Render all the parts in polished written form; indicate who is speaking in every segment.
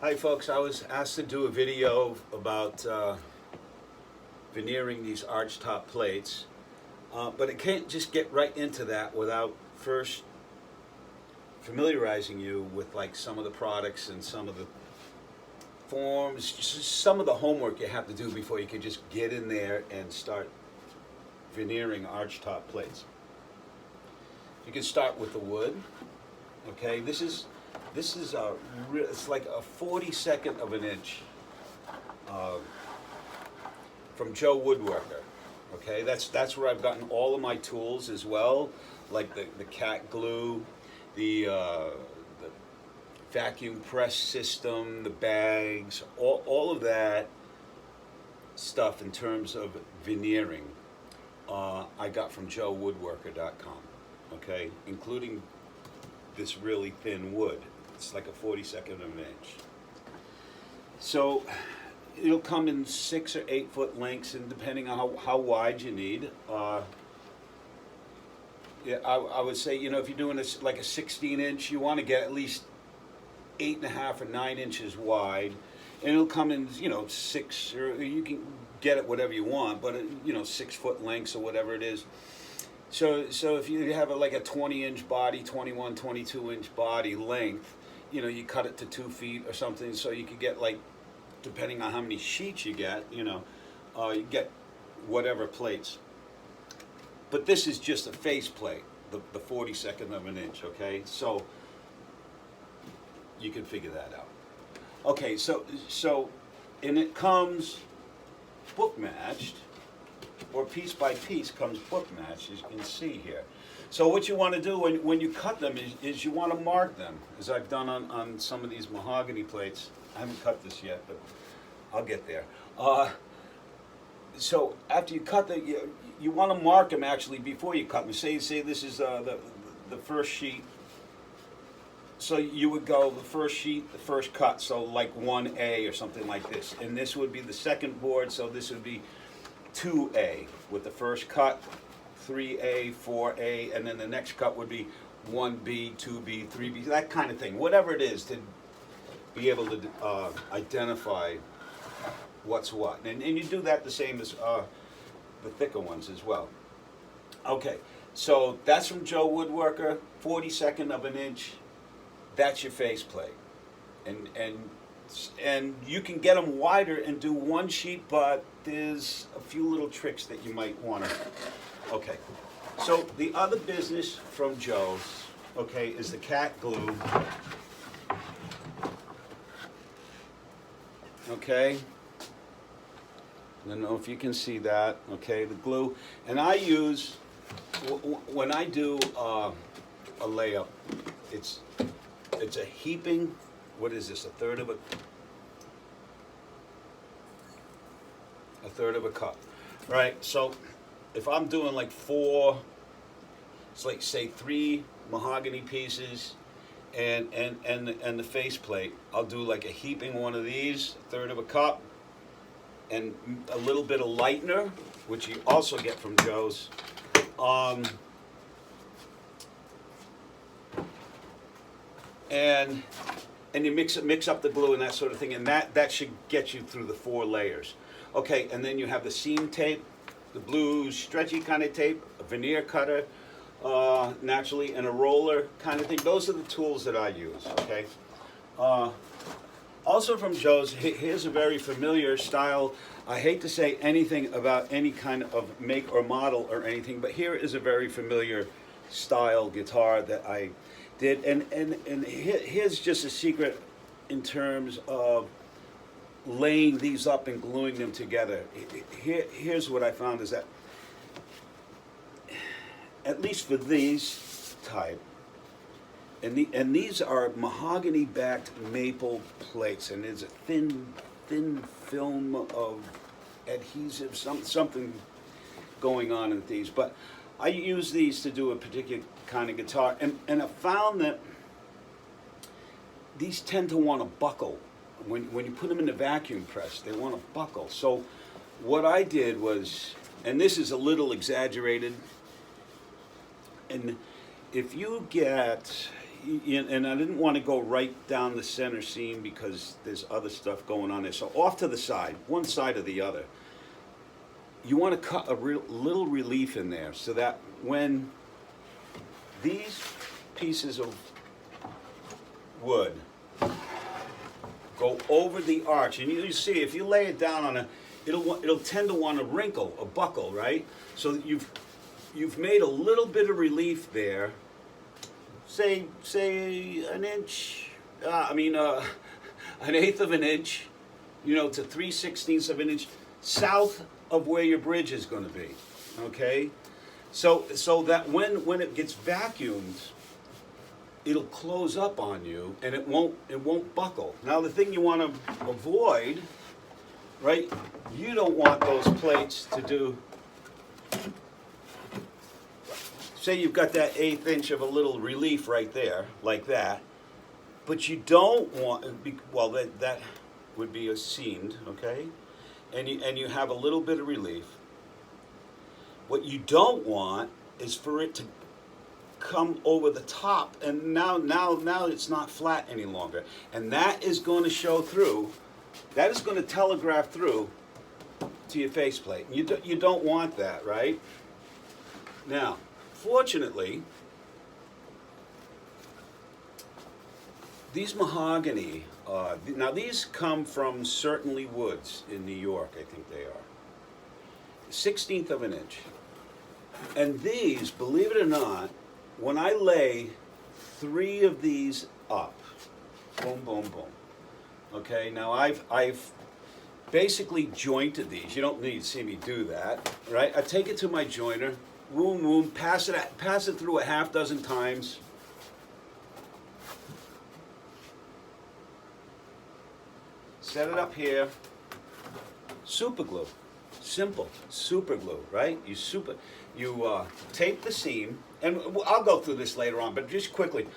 Speaker 1: Hi folks, I was asked to do a video about veneering these archtop plates, but I can't just get right into that without first familiarizing you with like some of the products and some of the forms, just some of the homework you have to do before you can just get in there and start veneering archtop plates. You can start with the wood. Okay, this is it's like a 42nd of an inch from Joe Woodworker. Okay, that's where I've gotten all of my tools as well, like the cat glue, the vacuum press system, the bags, all of that stuff in terms of veneering. I got from joewoodworker.com. Okay, including this really thin wood. It's like a 42nd of an inch. So it'll come in 6 or 8 foot lengths, and depending on how wide you need. Yeah, I would say, you know, if you're doing this like a 16 inch, you want to get at least 8.5 or 9 inches wide, and it'll come in, you know, 6, or you can get it whatever you want, but you know, 6 foot lengths or whatever it is. So if you have like a 20 inch body, 21, 22 inch body length, you know, you cut it to 2 feet or something, so you could get, like, depending on how many sheets you get, you know, you get whatever plates. But this is just a face plate, the 42nd of an inch, okay? So you can figure that out. Okay, so and it comes book matched, or piece by piece comes book matched, as you can see here. So what you want to do when you cut them is you want to mark them, as I've done on some of these mahogany plates. I haven't cut this yet, but I'll get there. So after you cut them, you want to mark them actually before you cut them. Say this is the first sheet. So you would go the first sheet, the first cut, so like 1A or something like this. And this would be the second board, so this would be 2A with the first cut, 3A, 4A, and then the next cut would be 1B, 2B, 3B, that kind of thing. Whatever it is, to be able to identify what's what. And you do that the same as the thicker ones as well. Okay, so that's from Joe Woodworker, 42nd of an inch. That's your faceplate. And you can get them wider and do one sheet, but there's a few little tricks that you might want to. Okay, so the other business from Joe's, okay, is the cat glue. Okay, I don't know if you can see that. Okay, the glue, and I use when I do a layup, it's a heaping. What is this? A third of a cup, right? So if I'm doing like 4, it's like say 3 mahogany pieces and the faceplate, I'll do like a heaping one of these, a third of a cup, and a little bit of lightener, which you also get from Joe's. And you mix up the glue and that sort of thing, and that should get you through the 4 layers. Okay, and then you have the seam tape, the blue stretchy kind of tape, a veneer cutter, naturally, and a roller kind of thing. Those are the tools that I use, okay? Also from Joe's, here's a very familiar style. I hate to say anything about any kind of make or model or anything, but here is a very familiar style guitar that I did. And here's just a secret in terms of laying these up and gluing them together. Here's what I found is that, at least for these type, and these are mahogany backed maple plates, and there's a thin film of adhesive, something going on with these, but I use these to do a particular kind of guitar, and I found that these tend to want to buckle. When you put them in the vacuum press, they want to buckle. So what I did was, and this is a little exaggerated, and if you get, and I didn't want to go right down the center seam because there's other stuff going on there. So off to the side, one side or the other. You want to cut a little relief in there so that when these pieces of wood go over the arch, and you see if you lay it down on it'll tend to want to wrinkle or buckle, right? So you've made a little bit of relief there. Say an inch. An eighth of an inch. To 3/16 of an inch south of where your bridge is going to be. Okay, so that when it gets vacuumed, it'll close up on you and it won't buckle. Now the thing you want to avoid, right? You don't want those plates to do. Say you've got that 1/8 inch of a little relief right there, like that, but you don't want. Well, that would be a seamed, okay, and you have a little bit of relief. What you don't want is for it to come over the top, and now it's not flat any longer, and that is going to show through. That is going to telegraph through to your faceplate. You don't want that, right? Now, fortunately, these mahogany. Now these come from Certainly Woods in New York, I think they are. 1/16 of an inch. And these, believe it or not, when I lay 3 of these up, boom, boom, boom. Okay, now I've basically jointed these. You don't need to see me do that, right? I take it to my joiner, woom, woom, pass it through a half dozen times. Set it up here. Super glue. Simple. Super glue, right? You tape the seam, and I'll go through this later on, but just quickly.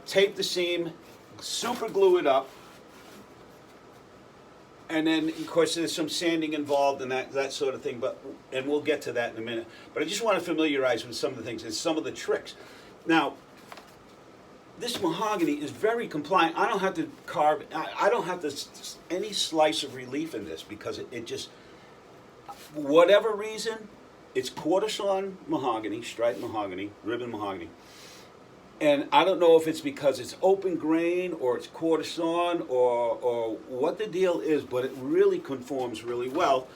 Speaker 1: Tape the seam, super glue it up, and then, of course, there's some sanding involved and that sort of thing, and we'll get to that in a minute. But I just want to familiarize with some of the things and some of the tricks. Now, this mahogany is very compliant. I don't have to carve. I don't have any slice of relief in this because it just, for whatever reason, it's quarter sawn mahogany, striped mahogany, ribbon mahogany. And I don't know if it's because it's open grain or it's quarter sawn or what the deal is, but it really conforms really well,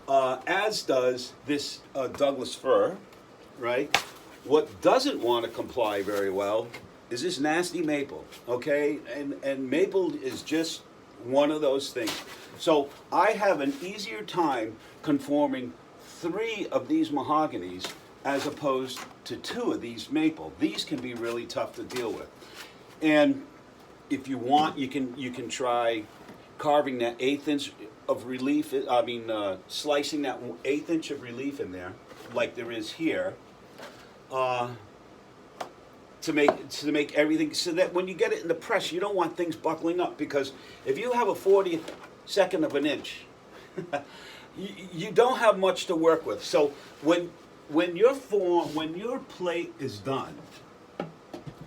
Speaker 1: as does this Douglas fir, right? What doesn't want to comply very well is this nasty maple, okay? And maple is just one of those things. So I have an easier time conforming 3 of these mahoganies as opposed to 2 of these maple. These can be really tough to deal with. And if you want, you can try carving that 1/8 inch of relief, slicing that 1/8 inch of relief in there, like there is here, to make everything, so that when you get it in the press, you don't want things buckling up, because if you have a 40th of an inch, you don't have much to work with. So when your plate is done,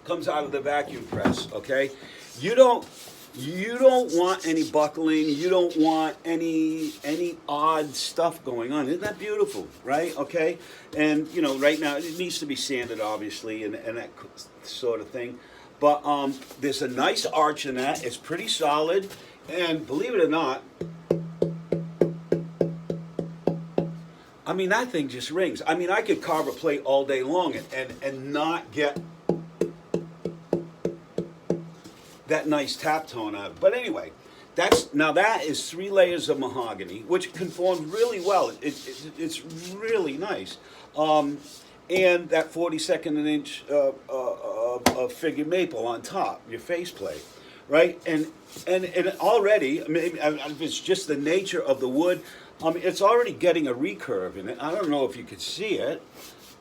Speaker 1: comes out of the vacuum press, okay, you don't want any buckling. You don't want any odd stuff going on. Isn't that beautiful, right? Okay, and right now it needs to be sanded, obviously, and that sort of thing. But there's a nice arch in that. It's pretty solid, and believe it or not, that thing just rings. I could carve a plate all day long and not get that nice tap tone out of it. But anyway, that is 3 layers of mahogany, which conform really well. It's really nice. And that 42nd an inch of figure maple on top, your faceplate, right? And already, it's just the nature of the wood. It's already getting a recurve in it. I don't know if you could see it,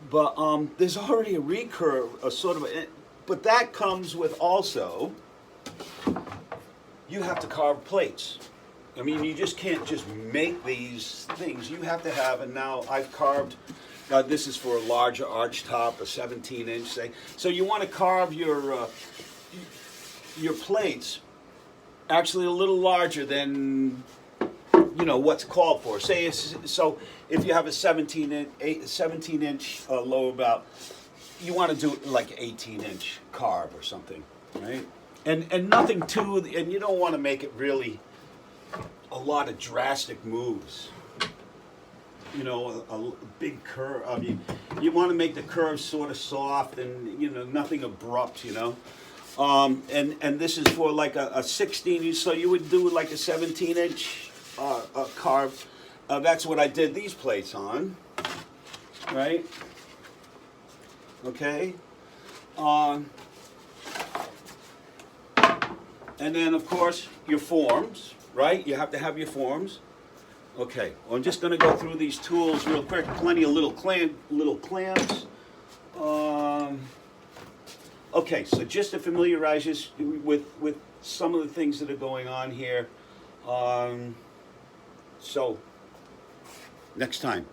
Speaker 1: but there's already a recurve, but that comes with also, you have to carve plates. You just can't just make these things. You have to have, and now I've carved This is for a larger arch top, a 17-inch, say. So you want to carve your plates actually a little larger than what's called for. Say so if you have a 17-inch lower bow, you want to do it like 18-inch carve or something, right? And nothing too, and you don't want to make it really a lot of drastic moves. A big curve. I mean, you want to make the curves sort of soft and nothing abrupt. And this is for like a 16-inch. So you would do like a 17-inch carve. That's what I did these plates on, right? Okay. And then of course your forms, right? You have to have your forms. Okay, well, I'm just going to go through these tools real quick. Plenty of little clamps. Okay, so just to familiarize you with some of the things that are going on here. So next time.